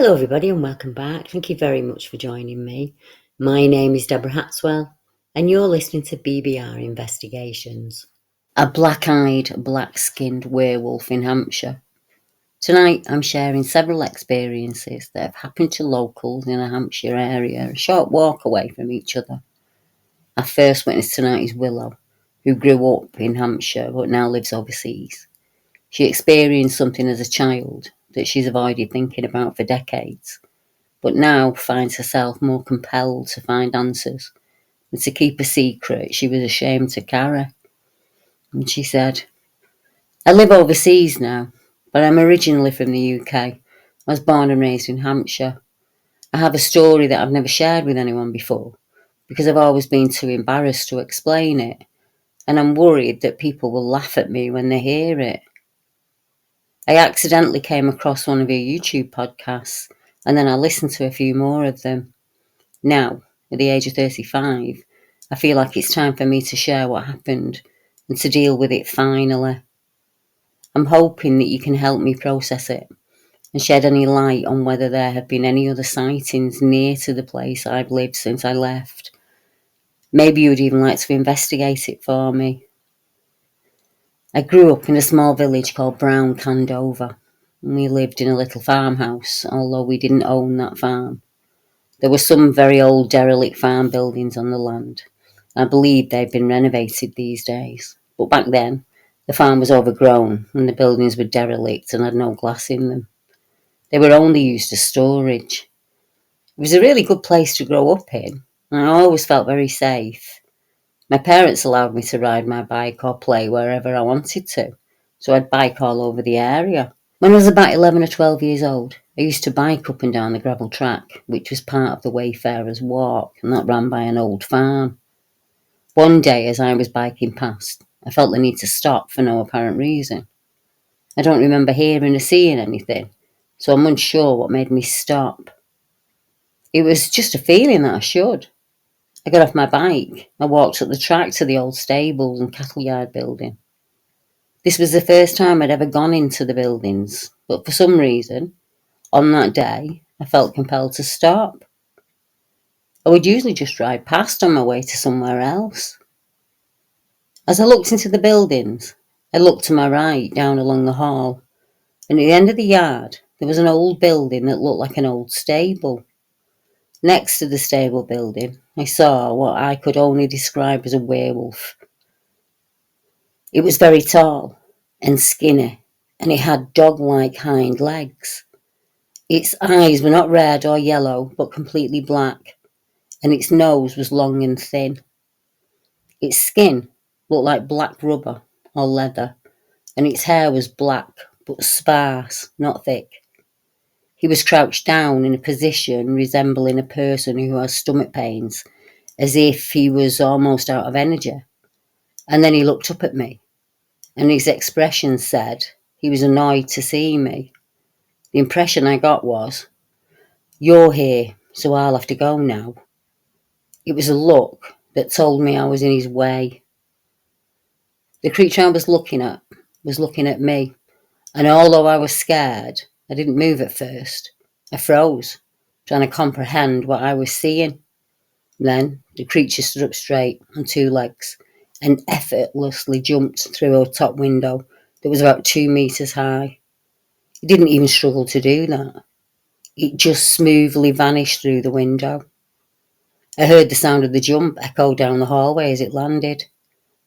Hello everybody and welcome back. Thank you very much for joining me. My name is Deborah Hatswell and you're listening to BBR Investigations. A black-eyed, black-skinned werewolf in Hampshire. Tonight I'm sharing several experiences that have happened to locals in a Hampshire area, a short walk away from each other. Our first witness tonight is Willow, who grew up in Hampshire but now lives overseas. She experienced something as a child that she's avoided thinking about for decades, but now finds herself more compelled to find answers and to keep a secret she was ashamed to carry. And she said, I live overseas now, but I'm originally from the UK. I was born and raised in Hampshire. I have a story that I've never shared with anyone before because I've always been too embarrassed to explain it, and I'm worried that people will laugh at me when they hear it. I accidentally came across one of your YouTube podcasts, and then I listened to a few more of them. Now, at the age of 35, I feel like it's time for me to share what happened and to deal with it finally. I'm hoping that you can help me process it and shed any light on whether there have been any other sightings near to the place I've lived since I left. Maybe you would even like to investigate it for me. I grew up in a small village called Brown Candover. We lived in a little farmhouse, although we didn't own that farm. There were some very old derelict farm buildings on the land. I believe they've been renovated these days. But back then, the farm was overgrown and the buildings were derelict and had no glass in them. They were only used as storage. It was a really good place to grow up in, and I always felt very safe. My parents allowed me to ride my bike or play wherever I wanted to, so I'd bike all over the area. When I was about 11 or 12 years old, I used to bike up and down the gravel track, which was part of the Wayfarers' Walk, and that ran by an old farm. One day, as I was biking past, I felt the need to stop for no apparent reason. I don't remember hearing or seeing anything, so I'm unsure what made me stop. It was just a feeling that I should. I got off my bike. I walked up the track to the old stables and cattle yard building. This was the first time I'd ever gone into the buildings, but for some reason, on that day, I felt compelled to stop. I would usually just ride past on my way to somewhere else. As I looked into the buildings, I looked to my right down along the hall, and at the end of the yard, there was an old building that looked like an old stable. Next to the stable building, I saw what I could only describe as a werewolf. It was very tall and skinny, and it had dog-like hind legs. Its eyes were not red or yellow, but completely black, and its nose was long and thin. Its skin looked like black rubber or leather, and its hair was black, but sparse, not thick. He was crouched down in a position resembling a person who has stomach pains, as if he was almost out of energy. And then he looked up at me, and his expression said he was annoyed to see me. The impression I got was, "You're here, so I'll have to go now." It was a look that told me I was in his way. The creature I was looking at me, and although I was scared, I didn't move at first. I froze, trying to comprehend what I was seeing. Then the creature stood up straight on two legs and effortlessly jumped through a top window that was about 2 meters high. It didn't even struggle to do that. It just smoothly vanished through the window. I heard the sound of the jump echo down the hallway as it landed,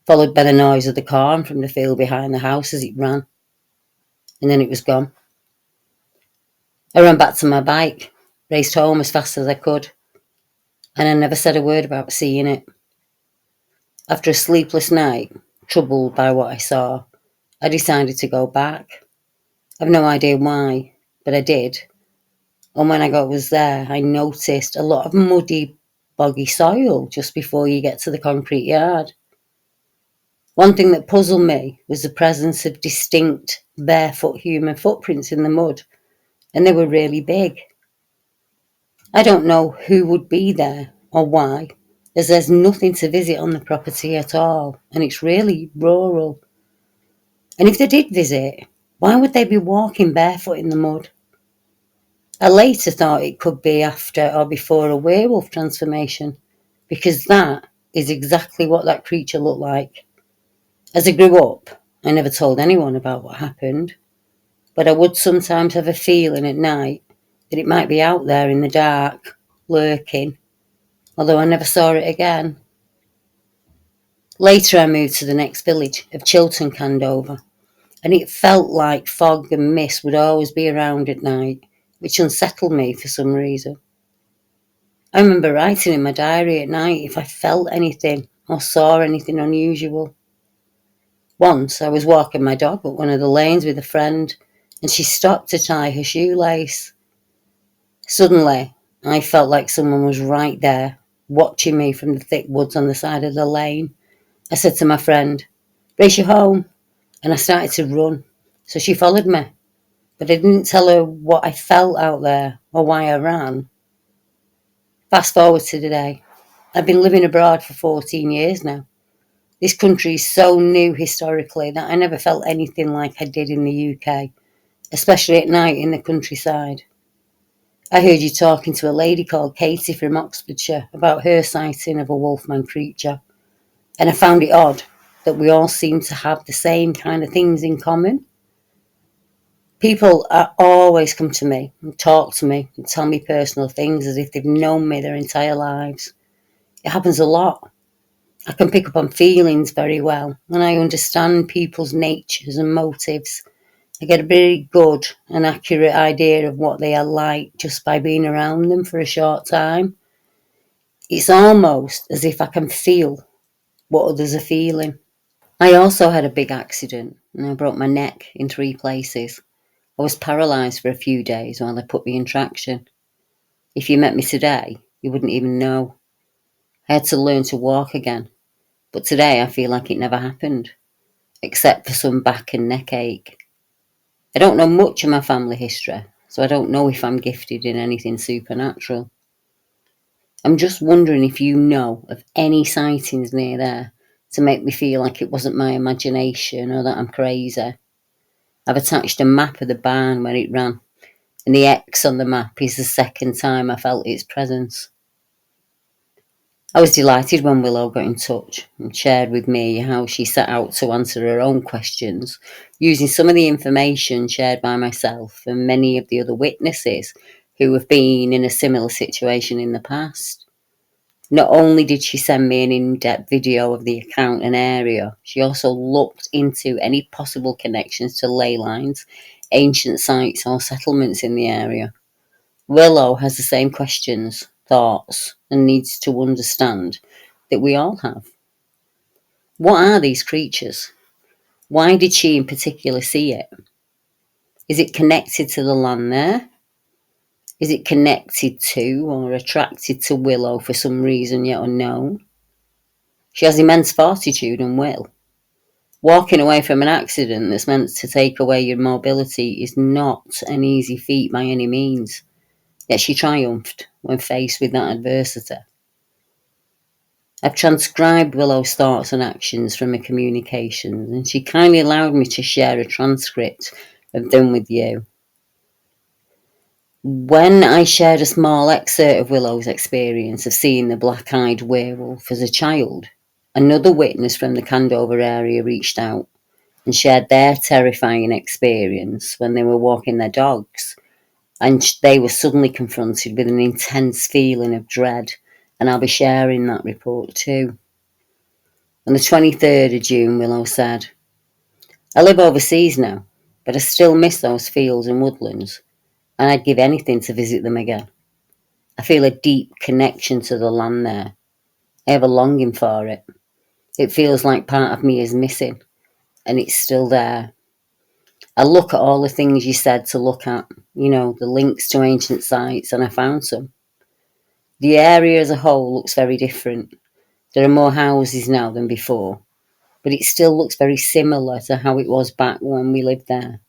followed by the noise of the corn from the field behind the house as it ran. And then it was gone. I ran back to my bike, raced home as fast as I could, and I never said a word about seeing it. After a sleepless night, troubled by what I saw, I decided to go back. I've no idea why, but I did. And when I was there, I noticed a lot of muddy, boggy soil just before you get to the concrete yard. One thing that puzzled me was the presence of distinct, barefoot human footprints in the mud, and they were really big. I don't know who would be there or why, as there's nothing to visit on the property at all, and it's really rural. And if they did visit, why would they be walking barefoot in the mud? I later thought it could be after or before a werewolf transformation, because that is exactly what that creature looked like. As I grew up, I never told anyone about what happened, but I would sometimes have a feeling at night that it might be out there in the dark, lurking, although I never saw it again. Later I moved to the next village of Chilton, Candover, and it felt like fog and mist would always be around at night, which unsettled me for some reason. I remember writing in my diary at night if I felt anything or saw anything unusual. Once I was walking my dog up one of the lanes with a friend, and she stopped to tie her shoelace. Suddenly, I felt like someone was right there, watching me from the thick woods on the side of the lane. I said to my friend, "Race you home," and I started to run. So she followed me, but I didn't tell her what I felt out there or why I ran. Fast forward to today. I've been living abroad for 14 years now. This country is so new historically that I never felt anything like I did in the UK, especially at night in the countryside. I heard you talking to a lady called Katie from Oxfordshire about her sighting of a wolfman creature, and I found it odd that we all seem to have the same kind of things in common. People always come to me and talk to me and tell me personal things as if they've known me their entire lives. It happens a lot. I can pick up on feelings very well, and I understand people's natures and motives. I get a very good and accurate idea of what they are like just by being around them for a short time. It's almost as if I can feel what others are feeling. I also had a big accident and I broke my neck in 3 places. I was paralysed for a few days while they put me in traction. If you met me today, you wouldn't even know. I had to learn to walk again, but today I feel like it never happened, except for some back and neck ache. I don't know much of my family history, so I don't know if I'm gifted in anything supernatural. I'm just wondering if you know of any sightings near there to make me feel like it wasn't my imagination or that I'm crazy. I've attached a map of the barn where it ran, and the X on the map is the second time I felt its presence. I was delighted when Willow got in touch and shared with me how she set out to answer her own questions using some of the information shared by myself and many of the other witnesses who have been in a similar situation in the past. Not only did she send me an in-depth video of the account and area, she also looked into any possible connections to ley lines, ancient sites or settlements in the area. Willow has the same questions, thoughts, and needs to understand that we all have. What are these creatures? Why did she in particular see it? Is it connected to the land there? Is it connected to or attracted to Willow for some reason yet unknown? She has immense fortitude and will. Walking away from an accident that's meant to take away your mobility is not an easy feat by any means, yet she triumphed when faced with that adversity. I've transcribed Willow's thoughts and actions from her communications, and she kindly allowed me to share a transcript of them with you. When I shared a small excerpt of Willow's experience of seeing the black-eyed werewolf as a child, another witness from the Candover area reached out and shared their terrifying experience when they were walking their dogs, and they were suddenly confronted with an intense feeling of dread, and I'll be sharing that report too. On the 23rd of June, Willow said, "I live overseas now, but I still miss those fields and woodlands, and I'd give anything to visit them again. I feel a deep connection to the land there. I have a longing for it. It feels like part of me is missing, and it's still there. I look at all the things you said to look at, the links to ancient sites, and I found some. The area as a whole looks very different. There are more houses now than before, but it still looks very similar to how it was back when we lived there.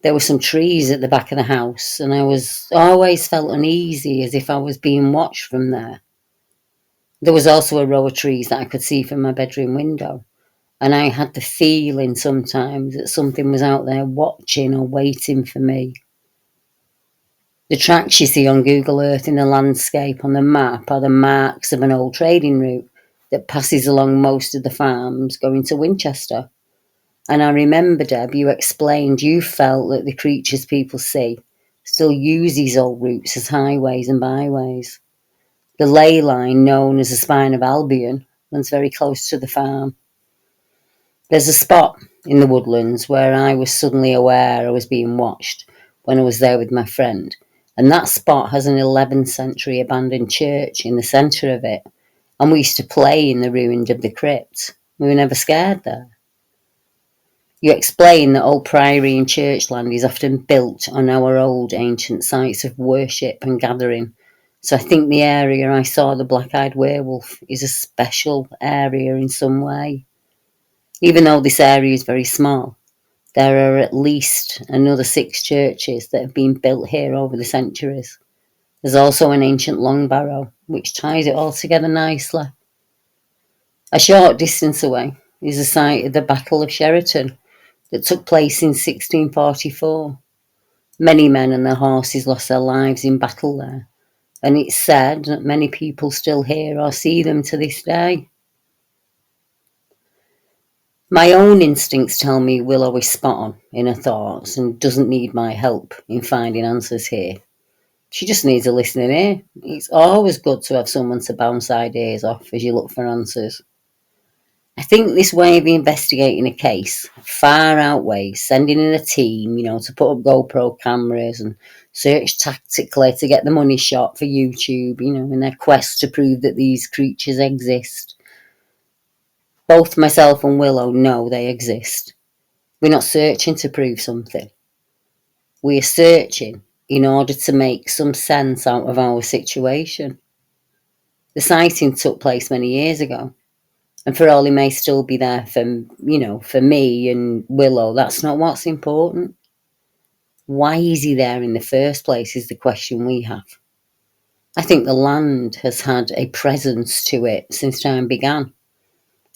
There were some trees at the back of the house, and I always felt uneasy as if I was being watched from there. There was also a row of trees that I could see from my bedroom window, and I had the feeling sometimes that something was out there watching or waiting for me. The tracks you see on Google Earth in the landscape on the map are the marks of an old trading route that passes along most of the farms going to Winchester. And I remember, Deb, you explained you felt that the creatures people see still use these old routes as highways and byways. The ley line, known as the Spine of Albion, runs very close to the farm. There's a spot in the woodlands where I was suddenly aware I was being watched when I was there with my friend, and that spot has an 11th century abandoned church in the centre of it, and we used to play in the ruins of the crypt. We were never scared there. You explain that old priory and church land is often built on our old ancient sites of worship and gathering. So I think the area I saw the black-eyed werewolf is a special area in some way. Even though this area is very small, there are at least another 6 churches that have been built here over the centuries. There's also an ancient long barrow, which ties it all together nicely. A short distance away is the site of the Battle of Sheraton that took place in 1644. Many men and their horses lost their lives in battle there, and it's said that many people still hear or see them to this day. My own instincts tell me Willow is spot on in her thoughts and doesn't need my help in finding answers here. She just needs a listening ear. It's always good to have someone to bounce ideas off as you look for answers. I think this way of investigating a case far outweighs sending in a team, to put up GoPro cameras and search tactically to get the money shot for YouTube, in their quest to prove that these creatures exist. Both myself and Willow know they exist. We're not searching to prove something. We are searching in order to make some sense out of our situation. The sighting took place many years ago, and for all he may still be there for me and Willow, that's not what's important. Why is he there in the first place is the question we have. I think the land has had a presence to it since time began.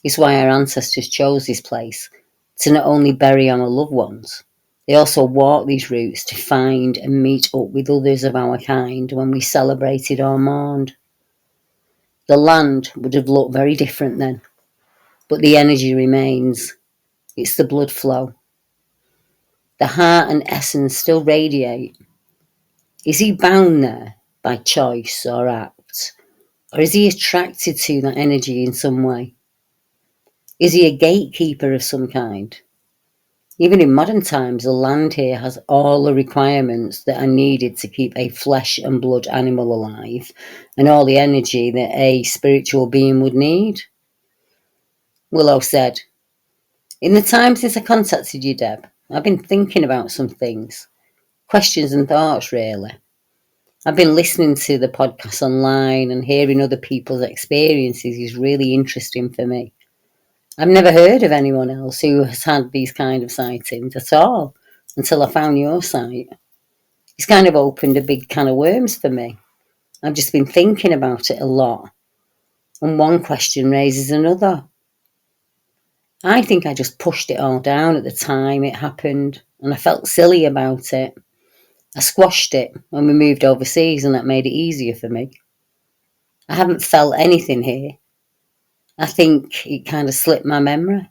It's why our ancestors chose this place to not only bury our loved ones, they also walked these routes to find and meet up with others of our kind when we celebrated or mourned. The land would have looked very different then, but the energy remains. It's the blood flow. The heart and essence still radiate. Is he bound there by choice or act? Or is he attracted to that energy in some way? Is he a gatekeeper of some kind? Even in modern times, the land here has all the requirements that are needed to keep a flesh and blood animal alive, and all the energy that a spiritual being would need. Willow said, "In the time since I contacted you, Deb, I've been thinking about some things. Questions and thoughts, really. I've been listening to the podcasts online and hearing other people's experiences is really interesting for me. I've never heard of anyone else who has had these kind of sightings at all until I found your site. It's kind of opened a big can of worms for me. I've just been thinking about it a lot, and one question raises another. I think I just pushed it all down at the time it happened, and I felt silly about it. I squashed it when we moved overseas, and that made it easier for me. I haven't felt anything here. I think it kind of slipped my memory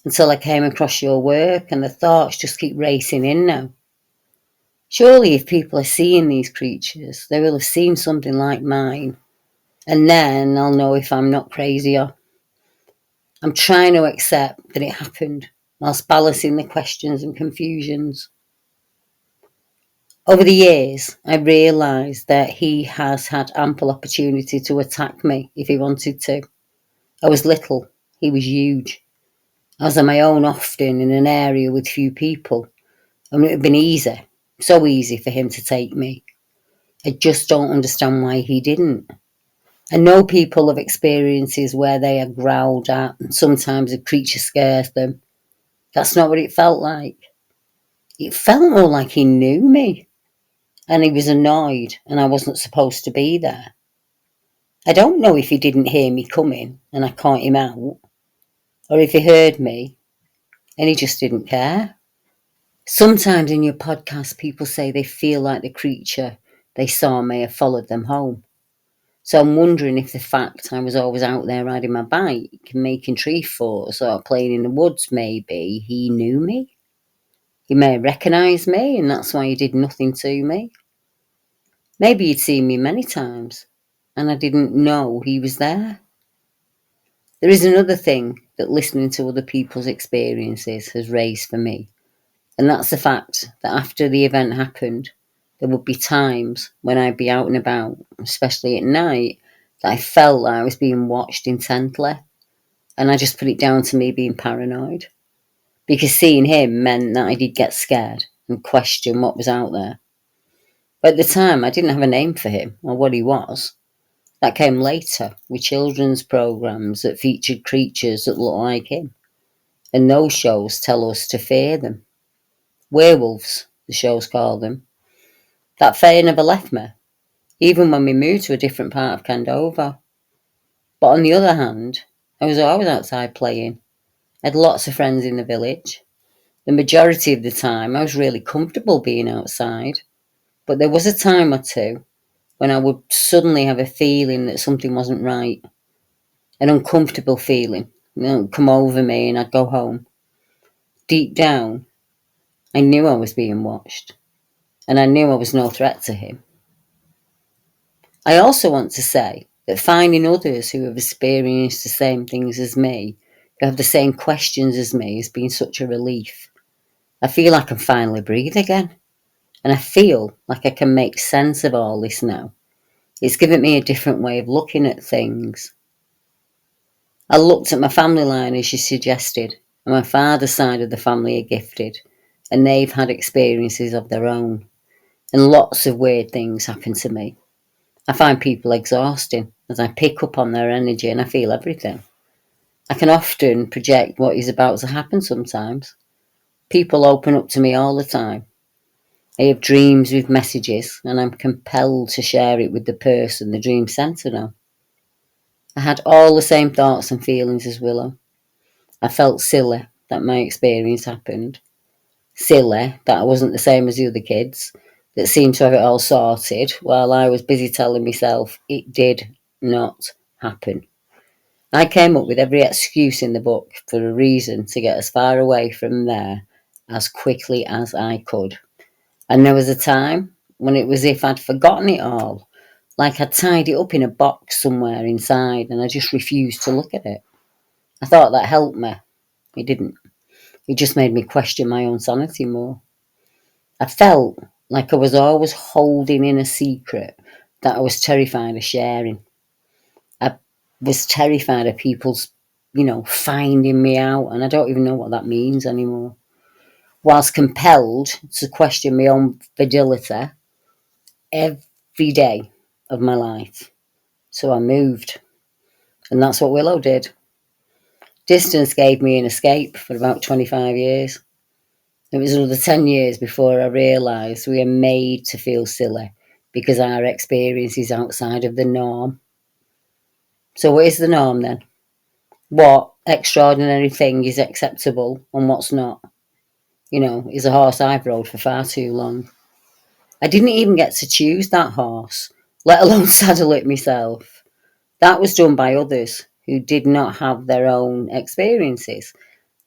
until I came across your work, and the thoughts just keep racing in now. Surely if people are seeing these creatures, they will have seen something like mine, and then I'll know if I'm not crazy or... I'm trying to accept that it happened whilst balancing the questions and confusions. Over the years, I realised that he has had ample opportunity to attack me if he wanted to. I was little, he was huge. I was on my own often in an area with few people, and it would have been easy, so easy for him to take me. I just don't understand why he didn't. I know people have experiences where they are growled at and sometimes a creature scares them. That's not what it felt like. It felt more like he knew me, and he was annoyed and I wasn't supposed to be there. I don't know if he didn't hear me coming and I caught him out, or if he heard me and he just didn't care. Sometimes in your podcast, people say they feel like the creature they saw may have followed them home. So I'm wondering if the fact I was always out there riding my bike, making tree forts or playing in the woods, maybe he knew me. He may have recognised me and that's why he did nothing to me. Maybe he'd seen me many times and I didn't know he was there. There is another thing that listening to other people's experiences has raised for me, and that's the fact that after the event happened, there would be times when I'd be out and about, especially at night, that I felt like I was being watched intently, and I just put it down to me being paranoid. Because seeing him meant that I did get scared and question what was out there. But at the time, I didn't have a name for him or what he was. That came later with children's programs that featured creatures that looked like him. And those shows tell us to fear them. Werewolves, the shows call them. That fear never left me, even when we moved to a different part of Candover. But on the other hand, I was always outside playing. I had lots of friends in the village. The majority of the time, I was really comfortable being outside. But there was a time or two when I would suddenly have a feeling that something wasn't right. An uncomfortable feeling, come over me and I'd go home. Deep down, I knew I was being watched. And I knew I was no threat to him. I also want to say that finding others who have experienced the same things as me, who have the same questions as me, has been such a relief. I feel I can finally breathe again. And I feel like I can make sense of all this now. It's given me a different way of looking at things. I looked at my family line as you suggested, and my father's side of the family are gifted, and they've had experiences of their own. And lots of weird things happen to me. I find people exhausting as I pick up on their energy and I feel everything. I can often project what is about to happen sometimes. People open up to me all the time. I have dreams with messages and I'm compelled to share it with the person the dream centred on. I had all the same thoughts and feelings as Willow. I felt silly that my experience happened. Silly that I wasn't the same as the other kids that seemed to have it all sorted while I was busy telling myself it did not happen. I came up with every excuse in the book for a reason to get as far away from there as quickly as I could. And there was a time when it was as if I'd forgotten it all, like I'd tied it up in a box somewhere inside and I just refused to look at it. I thought that helped me. It didn't. It just made me question my own sanity more. I felt like I was always holding in a secret that I was terrified of sharing. I was terrified of people's, finding me out, and I don't even know what that means anymore. Whilst compelled to question my own fidelity every day of my life. So I moved, and that's what Willow did. Distance gave me an escape for about 25 years. It was another 10 years before I realised we are made to feel silly because our experience is outside of the norm. So what is the norm then? What extraordinary thing is acceptable and what's not? Is a horse I've rode for far too long. I didn't even get to choose that horse, let alone saddle it myself. That was done by others who did not have their own experiences,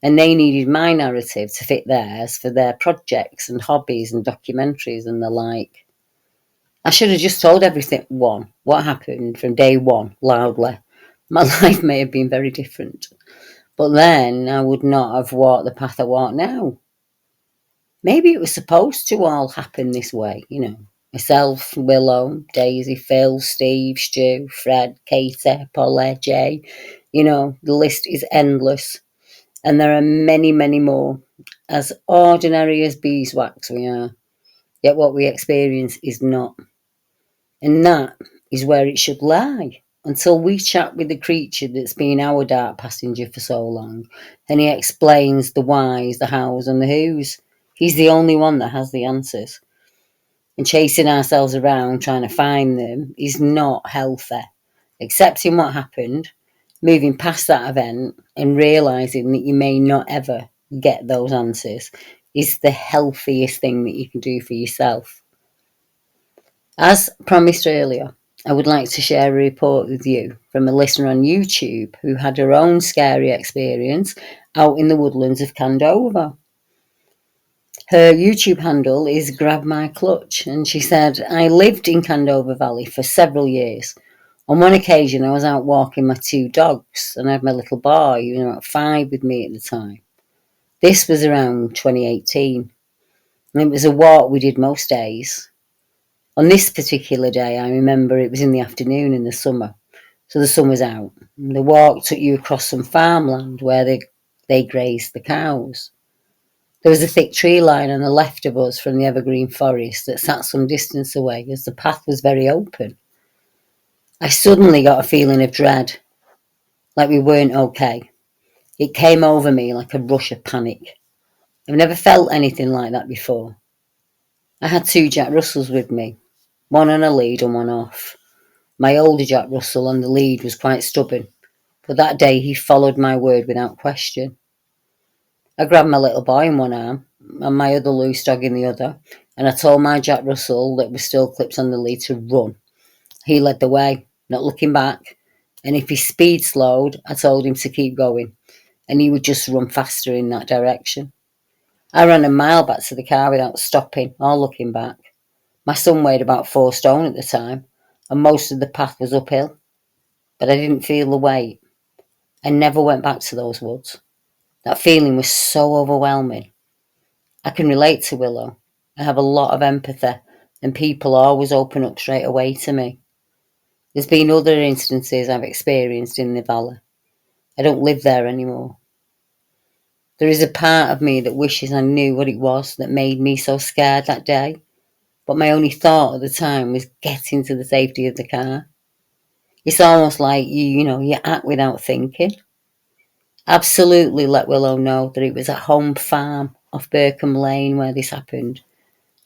and they needed my narrative to fit theirs for their projects and hobbies and documentaries and the like. I should have just told what happened from day one, loudly. My life may have been very different, but then I would not have walked the path I walk now. Maybe it was supposed to all happen this way, Myself, Willow, Daisy, Phil, Steve, Stu, Fred, Katie, Polly, Jay. The list is endless. And there are many, many more. As ordinary as beeswax we are, yet what we experience is not. And that is where it should lie. Until we chat with the creature that's been our dark passenger for so long, and he explains the whys, the hows, and the whos. He's the only one that has the answers. And chasing ourselves around trying to find them is not healthy. Accepting what happened, moving past that event, and realising that you may not ever get those answers is the healthiest thing that you can do for yourself. As promised earlier, I would like to share a report with you from a listener on YouTube who had her own scary experience out in the woodlands of Candover. Her YouTube handle is Grab My Clutch, and she said, I lived in Candover Valley for several years. On one occasion, I was out walking my 2 dogs, and I had my little boy, at 5 with me at the time. This was around 2018, and it was a walk we did most days. On this particular day, I remember it was in the afternoon in the summer, so the sun was out. The walk took you across some farmland where they grazed the cows. There was a thick tree line on the left of us from the evergreen forest that sat some distance away as the path was very open. I suddenly got a feeling of dread, like we weren't okay. It came over me like a rush of panic. I've never felt anything like that before. I had 2 Jack Russells with me, one on a lead and one off. My older Jack Russell on the lead was quite stubborn, but that day he followed my word without question. I grabbed my little boy in one arm and my other loose dog in the other, and I told my Jack Russell that was still clipped on the lead to run. He led the way, not looking back, and if his speed slowed, I told him to keep going, and he would just run faster in that direction. I ran a mile back to the car without stopping or looking back. My son weighed about 4 stone at the time, and most of the path was uphill, but I didn't feel the weight. I never went back to those woods. That feeling was so overwhelming. I can relate to Willow. I have a lot of empathy, and people always open up straight away to me. There's been other instances I've experienced in the valley. I don't live there anymore. There is a part of me that wishes I knew what it was that made me so scared that day, but my only thought at the time was getting to the safety of the car. It's almost like you act without thinking. Absolutely let Willow know that it was at home farm off Birkham Lane where this happened.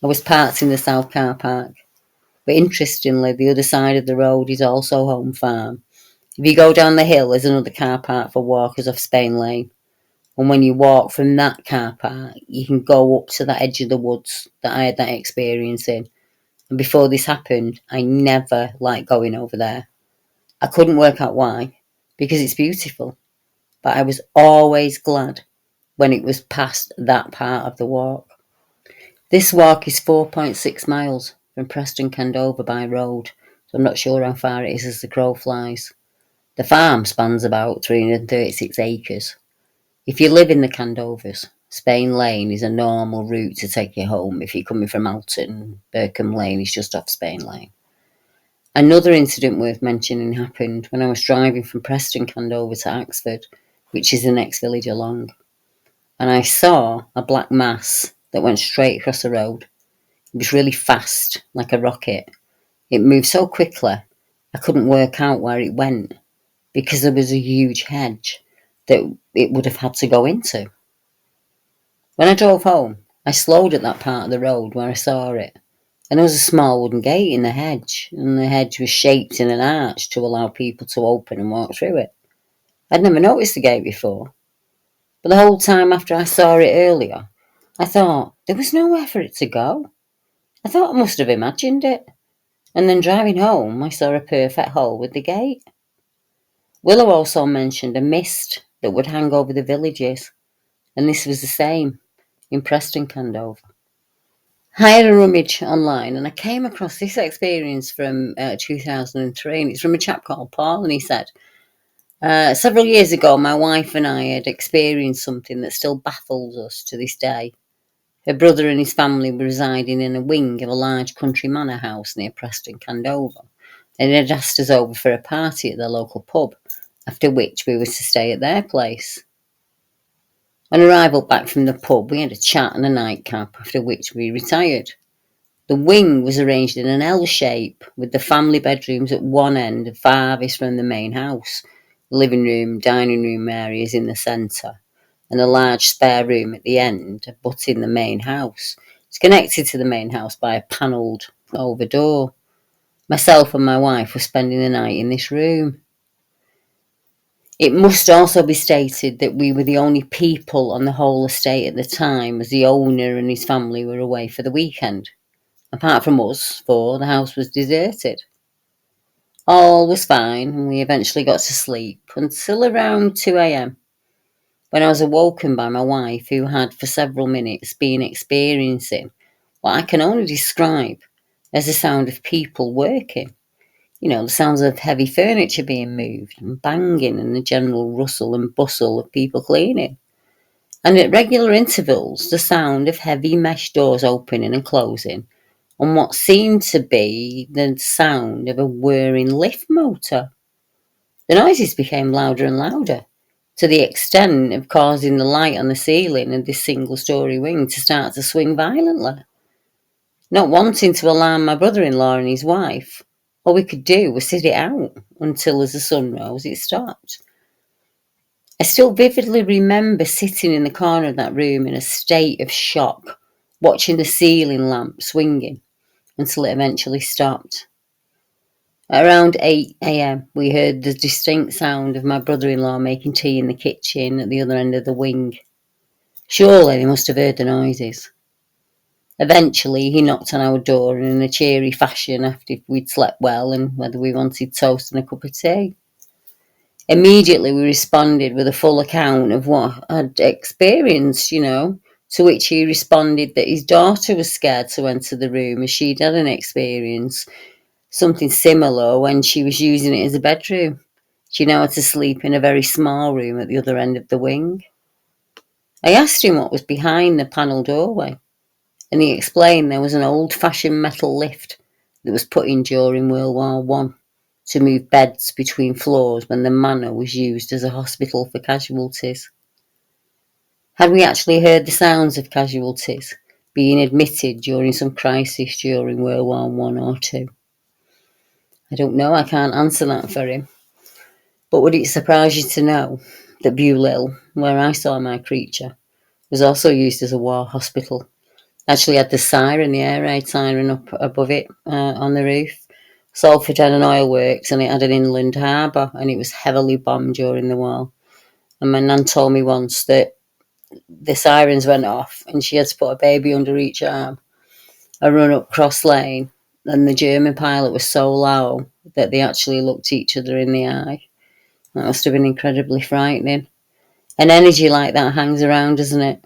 I was parked in the south car park. But interestingly, the other side of the road is also home farm. If you go down the hill, there's another car park for walkers off Spain Lane. And when you walk from that car park, you can go up to that edge of the woods that I had that experience in. And before this happened, I never liked going over there. I couldn't work out why, because it's beautiful. But I was always glad when it was past that part of the walk. This walk is 4.6 miles from Preston Candover by road, so I'm not sure how far it is as the crow flies. The farm spans about 336 acres. If you live in the Candovers, Spain Lane is a normal route to take you home if you're coming from Alton. Birkham Lane is just off Spain Lane. Another incident worth mentioning happened when I was driving from Preston Candover to Axford, which is the next village along, and I saw a black mass that went straight across the road. It was really fast, like a rocket. It moved so quickly, I couldn't work out where it went because there was a huge hedge that it would have had to go into. When I drove home, I slowed at that part of the road where I saw it, and there was a small wooden gate in the hedge, and the hedge was shaped in an arch to allow people to open and walk through it. I'd never noticed the gate before, but the whole time after I saw it earlier, I thought there was nowhere for it to go. I thought I must have imagined it. And then driving home, I saw a perfect hole with the gate. Willow also mentioned a mist that would hang over the villages, and this was the same in Preston Candover. I had a rummage online and I came across this experience from 2003, and it's from a chap called Paul, and he said, several years ago, my wife and I had experienced something that still baffles us to this day. Her brother and his family were residing in a wing of a large country manor house near Preston Candover, and had asked us over for a party at their local pub, after which we were to stay at their place. On arrival back from the pub, we had a chat and a nightcap, after which we retired. The wing was arranged in an L shape, with the family bedrooms at one end farthest from the main house, the living room, dining room areas in the centre, and a large spare room at the end, abutting the main house. It's connected to the main house by a panelled over door. Myself and my wife were spending the night in this room. It must also be stated that we were the only people on the whole estate at the time, as the owner and his family were away for the weekend. Apart from us four, the house was deserted. All was fine, and we eventually got to sleep until around 2 a.m. when I was awoken by my wife, who had for several minutes been experiencing what I can only describe as the sound of people working. The sounds of heavy furniture being moved and banging and the general rustle and bustle of people cleaning. And at regular intervals, the sound of heavy mesh doors opening and closing on what seemed to be the sound of a whirring lift motor. The noises became louder and louder, to the extent of causing the light on the ceiling of this single-story wing to start to swing violently. Not wanting to alarm my brother-in-law and his wife, all we could do was sit it out until, as the sun rose, it stopped. I still vividly remember sitting in the corner of that room in a state of shock, watching the ceiling lamp swinging until it eventually stopped. At around 8 a.m, we heard the distinct sound of my brother-in-law making tea in the kitchen at the other end of the wing. Surely they must have heard the noises. Eventually, he knocked on our door in a cheery fashion after we'd slept well and whether we wanted toast and a cup of tea. Immediately, we responded with a full account of what I'd experienced, to which he responded that his daughter was scared to enter the room as she'd had an experience, something similar, when she was using it as a bedroom. She now had to sleep in a very small room at the other end of the wing. I asked him what was behind the panel doorway, and he explained there was an old-fashioned metal lift that was put in during World War One to move beds between floors when the manor was used as a hospital for casualties. Had we actually heard the sounds of casualties being admitted during some crisis during World War One or Two? I don't know, I can't answer that for him. But would it surprise you to know that Bewlil, where I saw my creature, was also used as a war hospital? Actually had the siren, the air raid siren up above it on the roof. Salford had an oil works and it had an inland harbour, and it was heavily bombed during the war. And my nan told me once that the sirens went off and she had to put a baby under each arm and run up Cross Lane, and the German pilot was so low that they actually looked each other in the eye. That must have been incredibly frightening. An energy like that hangs around, doesn't it?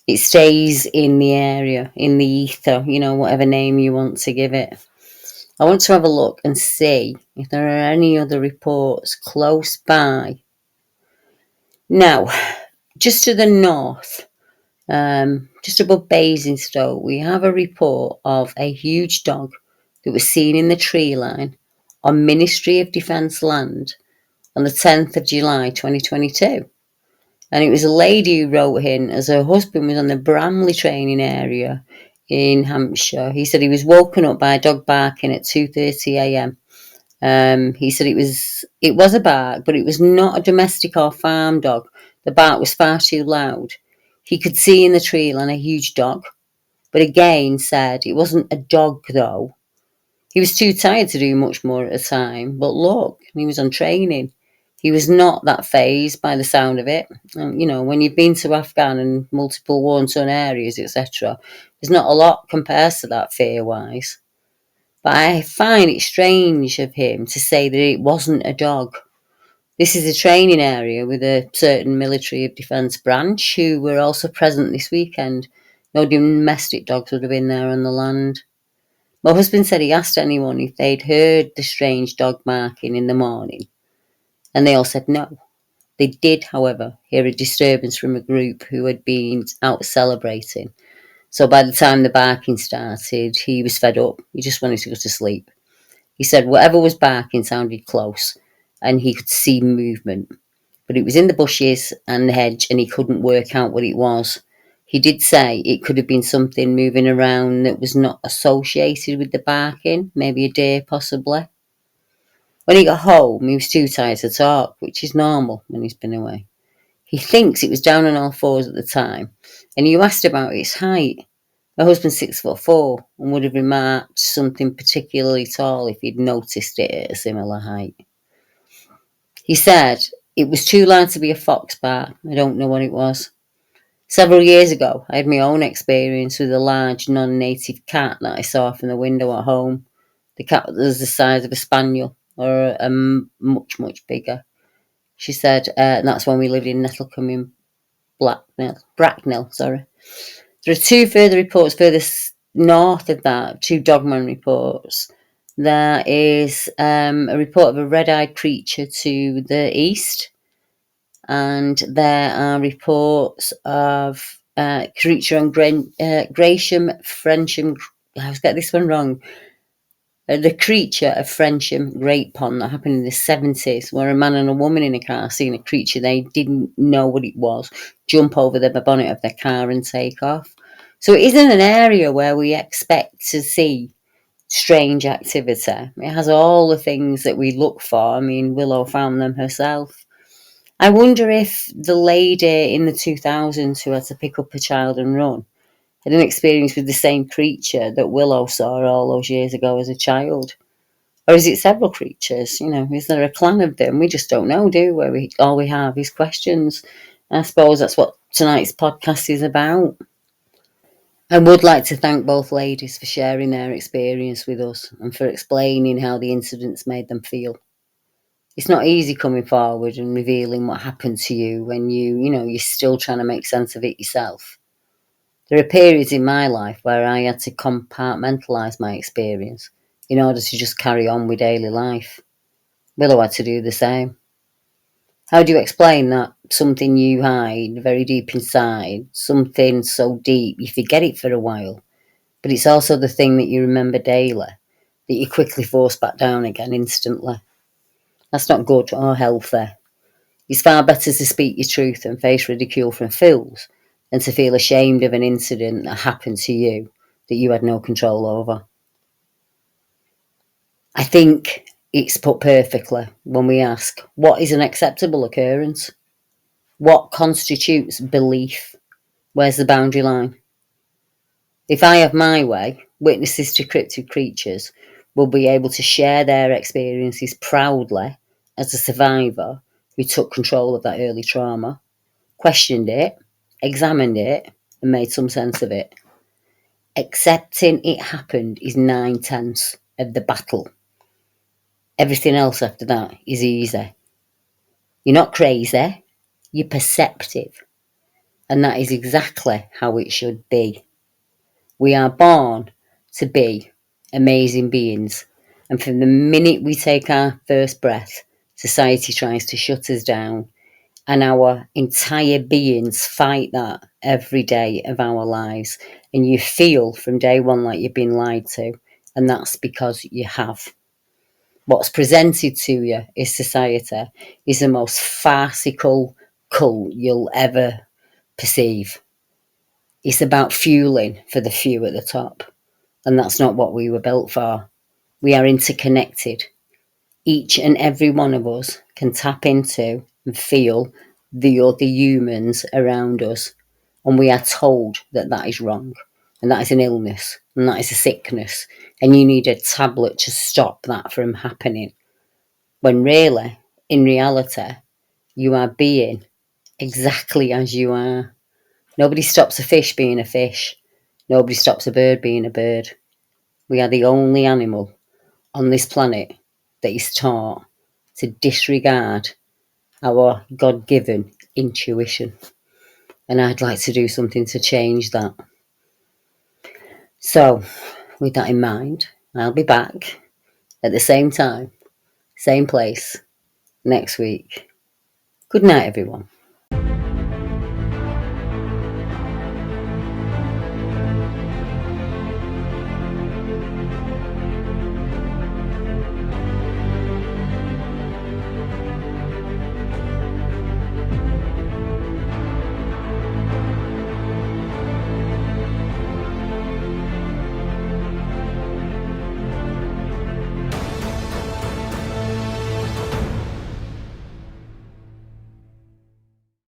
It stays in the area, in the ether, whatever name you want to give it. I want to have a look and see if there are any other reports close by. Now, just to the north, just above Basingstoke, we have a report of a huge dog that was seen in the tree line on Ministry of Defence land on the 10th of July 2022. And it was a lady who wrote in, as her husband was on the Bramley training area in Hampshire. He said he was woken up by a dog barking at 2:30 a.m. He said it was a bark, but it was not a domestic or farm dog. The bark was far too loud. He could see in the tree line a huge dog, but again said it wasn't a dog though. He was too tired to do much more at the time, but look, he was on training. He was not that fazed by the sound of it. When you've been to Afghan and multiple war-torn areas, etc., there's not a lot compared to that fear-wise. But I find it strange of him to say that it wasn't a dog. This is a training area with a certain military of defence branch who were also present this weekend. No domestic dogs would have been there on the land. My husband said he asked anyone if they'd heard the strange dog barking in the morning, and they all said no. They did, however, hear a disturbance from a group who had been out celebrating. So by the time the barking started, he was fed up. He just wanted to go to sleep. He said whatever was barking sounded close, and he could see movement. But it was in the bushes and the hedge, and he couldn't work out what it was. He did say it could have been something moving around that was not associated with the barking, maybe a deer possibly. When he got home, he was too tired to talk, which is normal when he's been away. He thinks it was down on all fours at the time, and you asked about its height. My husband's 6'4" and would have remarked something particularly tall if he'd noticed it at a similar height. He said it was too loud to be a fox bark. I don't know what it was. Several years ago, I had my own experience with a large non-native cat that I saw from the window at home. The cat was the size of a spaniel, or much, much bigger. She said, and that's when we lived in Nettlecombe, Bracknell. Sorry. There are two further reports further north of that, two Dogman reports. There is a report of a red-eyed creature to the east, and there are reports of creature on Gresham, Frensham. I was getting this one wrong. The creature of Frensham Great Pond that happened in the 70s, where a man and a woman in a car seen a creature they didn't know what it was jump over the bonnet of their car and take off. So it isn't an area where we expect to see strange activity. It has all the things that we look for. I mean, Willow found them herself. I wonder if the lady in the 2000s who had to pick up a child and run had an experience with the same creature that Willow saw all those years ago as a child. Or is it several creatures? Is there a clan of them? We just don't know, do we? All we have is questions. I suppose that's what tonight's podcast is about. I would like to thank both ladies for sharing their experience with us and for explaining how the incidents made them feel. It's not easy coming forward and revealing what happened to you when you're still trying to make sense of it yourself. There are periods in my life where I had to compartmentalise my experience in order to just carry on with daily life. Willow had to do the same. How do you explain that something you hide very deep inside, something so deep you forget it for a while, but it's also the thing that you remember daily, that you quickly force back down again instantly? That's not good or healthy. It's far better to speak your truth and face ridicule from fools than to feel ashamed of an incident that happened to you that you had no control over. I think it's put perfectly when we ask, what is an acceptable occurrence? What constitutes belief? Where's the boundary line? If I have my way, witnesses to cryptid creatures will be able to share their experiences proudly as a survivor who took control of that early trauma, questioned it, examined it, and made some sense of it. Accepting it happened is 9/10 of the battle. Everything else after that is easy. You're not crazy, you're perceptive. And that is exactly how it should be. We are born to be amazing beings. And from the minute we take our first breath, society tries to shut us down. And our entire beings fight that every day of our lives. And you feel from day one like you've been lied to. And that's because you have. What's presented to you is society is the most farcical cult you'll ever perceive. It's about fueling for the few at the top. And that's not what we were built for. We are interconnected. Each and every one of us can tap into and feel the other humans around us. And we are told that that is wrong. And that is an illness. And that is a sickness. And you need a tablet to stop that from happening. When really, in reality, you are being exactly as you are. Nobody stops a fish being a fish. Nobody stops a bird being a bird. We are the only animal on this planet that is taught to disregard our God-given intuition. And I'd like to do something to change that. So, with that in mind, I'll be back at the same time, same place, next week. Good night, everyone.